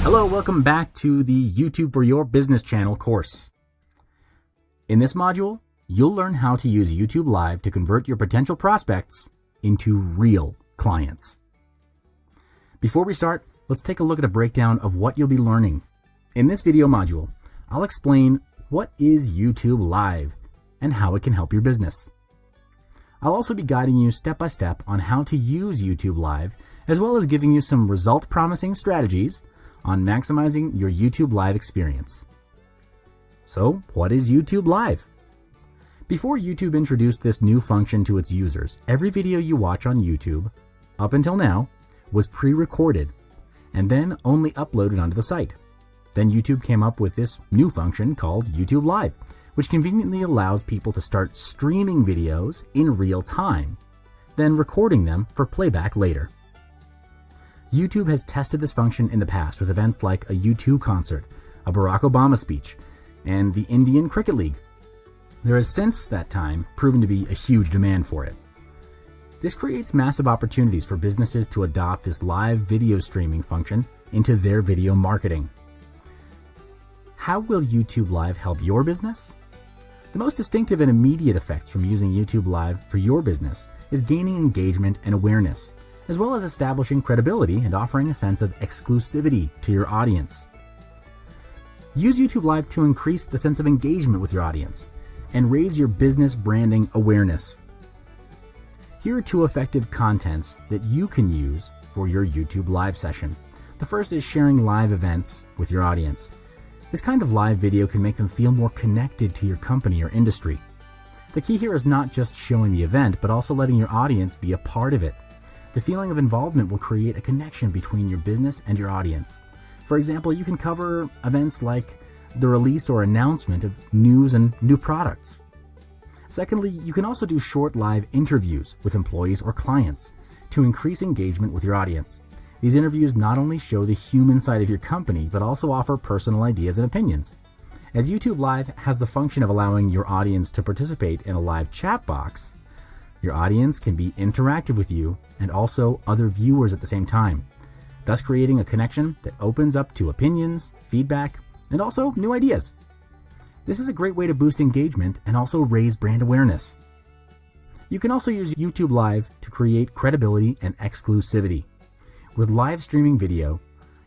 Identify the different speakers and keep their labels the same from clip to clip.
Speaker 1: Hello, welcome back to the YouTube for Your Business channel course. In this module, you'll learn how to use YouTube Live to convert your potential prospects into real clients. Before we start, let's take a look at a breakdown of what you'll be learning. In this video module, I'll explain what is YouTube Live and how it can help your business. I'll also be guiding you step by step on how to use YouTube Live, as well as giving you some result-promising strategies on maximizing your YouTube Live experience. So, what is YouTube Live? Before YouTube introduced this new function to its users, every video you watch on YouTube, up until now, was pre-recorded and then only uploaded onto the site. Then YouTube came up with this new function called YouTube Live, which conveniently allows people to start streaming videos in real time, then recording them for playback later. YouTube has tested this function in the past with events like a U2 concert, a Barack Obama speech, and the Indian Cricket League. There has since that time proven to be a huge demand for it. This creates massive opportunities for businesses to adopt this live video streaming function into their video marketing. How will YouTube Live help your business? The most distinctive and immediate effects from using YouTube Live for your business is gaining engagement and awareness, as well as establishing credibility and offering a sense of exclusivity to your audience. Use YouTube Live to increase the sense of engagement with your audience and raise your business branding awareness. Here are two effective contents that you can use for your YouTube Live session. The first is sharing live events with your audience. This kind of live video can make them feel more connected to your company or industry. The key here is not just showing the event, but also letting your audience be a part of it. The feeling of involvement will create a connection between your business and your audience. For example, you can cover events like the release or announcement of news and new products. Secondly, you can also do short live interviews with employees or clients to increase engagement with your audience. These interviews not only show the human side of your company, but also offer personal ideas and opinions. As YouTube Live has the function of allowing your audience to participate in a live chat box, your audience can be interactive with you and also other viewers at the same time, thus creating a connection that opens up to opinions, feedback, and also new ideas. This is a great way to boost engagement and also raise brand awareness. You can also use YouTube Live to create credibility and exclusivity. With live streaming video,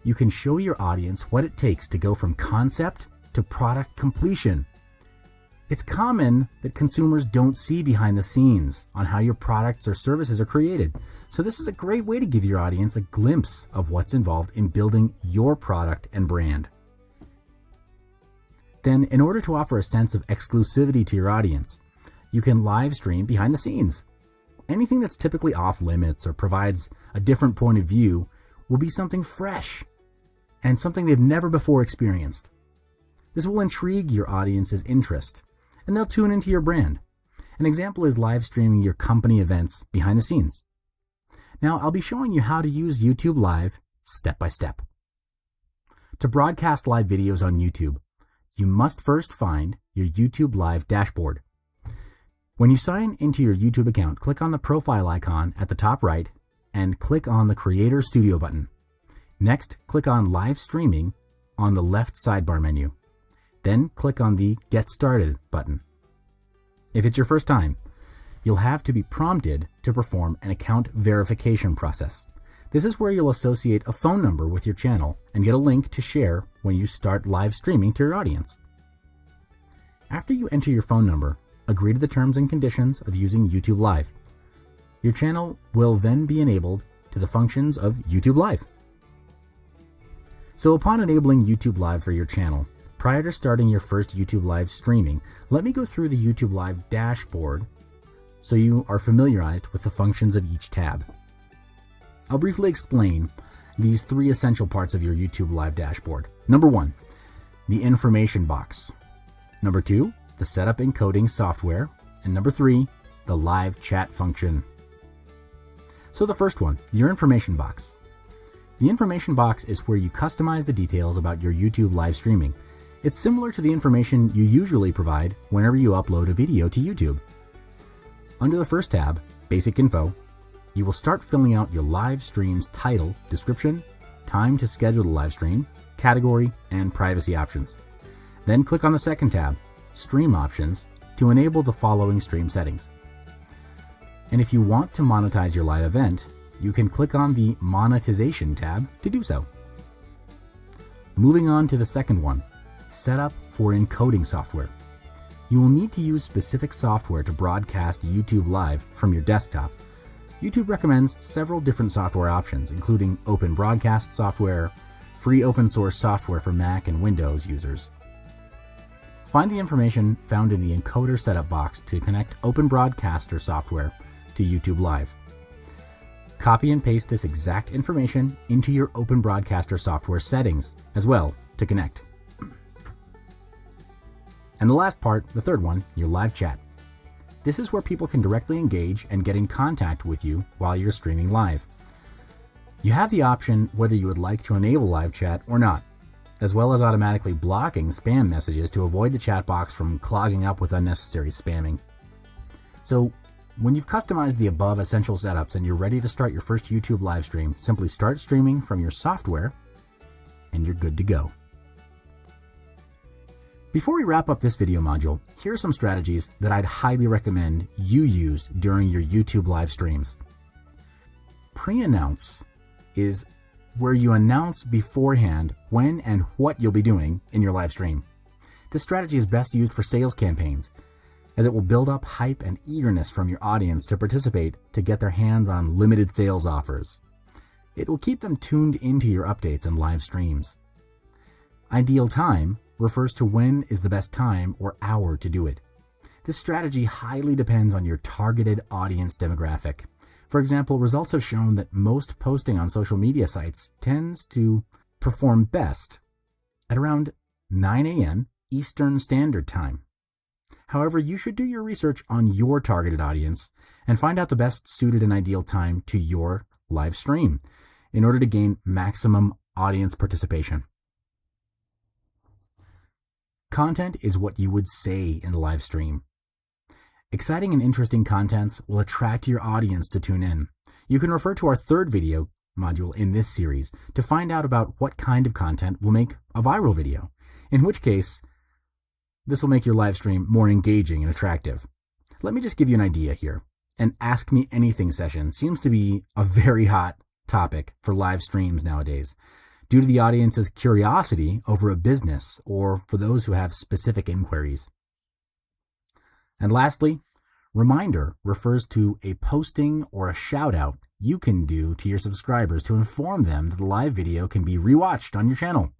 Speaker 1: you can show your audience what it takes to go from concept to product completion. It's common that consumers don't see behind the scenes on how your products or services are created. So this is a great way to give your audience a glimpse of what's involved in building your product and brand. Then, in order to offer a sense of exclusivity to your audience, you can live stream behind the scenes. Anything that's typically off limits or provides a different point of view will be something fresh and something they've never before experienced. This will intrigue your audience's interest, and they'll tune into your brand. An example is live streaming your company events behind the scenes. Now, I'll be showing you how to use YouTube Live step by step. To broadcast live videos on YouTube, you must first find your YouTube Live dashboard. When you sign into your YouTube account, click on the profile icon at the top right and click on the Creator Studio button. Next, click on Live Streaming on the left sidebar menu. Then click on the Get Started button. If it's your first time, you'll have to be prompted to perform an account verification process. This is where you'll associate a phone number with your channel and get a link to share when you start live streaming to your audience. After you enter your phone number, agree to the terms and conditions of using YouTube Live. Your channel will then be enabled to the functions of YouTube Live. So upon enabling YouTube Live for your channel, prior to starting your first YouTube Live streaming, let me go through the YouTube Live dashboard so you are familiarized with the functions of each tab. I'll briefly explain these three essential parts of your YouTube Live dashboard. Number 1, the information box. Number 2, the setup encoding software. And number 3, the live chat function. So the first one, your information box. The information box is where you customize the details about your YouTube live streaming. It's similar to the information you usually provide whenever you upload a video to YouTube. Under the first tab, Basic Info, you will start filling out your live stream's title, description, time to schedule the live stream, category, and privacy options. Then click on the second tab, Stream Options, to enable the following stream settings. And if you want to monetize your live event, you can click on the Monetization tab to do so. Moving on to the second one, Setup for Encoding Software. You will need to use specific software to broadcast YouTube Live from your desktop. YouTube recommends several different software options, including open broadcast software, free open source software for Mac and Windows users. Find the information found in the encoder setup box to connect open broadcaster software to YouTube Live. Copy and paste this exact information into your open broadcaster software settings as well to connect. And the last part, the third one, your live chat. This is where people can directly engage and get in contact with you while you're streaming live. You have the option whether you would like to enable live chat or not, as well as automatically blocking spam messages to avoid the chat box from clogging up with unnecessary spamming. So, when you've customized the above essential setups and you're ready to start your first YouTube live stream, simply start streaming from your software and you're good to go. Before we wrap up this video module, here are some strategies that I'd highly recommend you use during your YouTube live streams. Pre-announce is where you announce beforehand when and what you'll be doing in your live stream. This strategy is best used for sales campaigns, as it will build up hype and eagerness from your audience to participate to get their hands on limited sales offers. It will keep them tuned into your updates and live streams. Ideal time refers to when is the best time or hour to do it. This strategy highly depends on your targeted audience demographic. For example, results have shown that most posting on social media sites tends to perform best at around 9 a.m. Eastern Standard Time. However, you should do your research on your targeted audience and find out the best suited and ideal time to your live stream in order to gain maximum audience participation. Content is what you would say in the live stream. Exciting and interesting contents will attract your audience to tune in. You can refer to our third video module in this series to find out about what kind of content will make a viral video, in which case, this will make your live stream more engaging and attractive. Let me just give you an idea here. An Ask Me Anything session seems to be a very hot topic for live streams nowadays, due to the audience's curiosity over a business or for those who have specific inquiries. And lastly, reminder refers to a posting or a shout out you can do to your subscribers to inform them that the live video can be rewatched on your channel.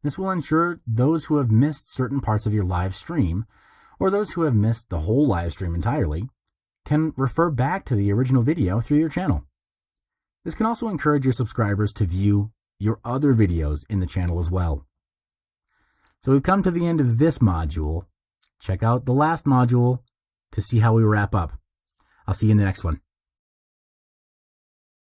Speaker 1: This will ensure those who have missed certain parts of your live stream, or those who have missed the whole live stream entirely, can refer back to the original video through your channel. This can also encourage your subscribers to view your other videos in the channel as well. So we've come to the end of this module. Check out the last module to see how we wrap up. I'll see you in the next one.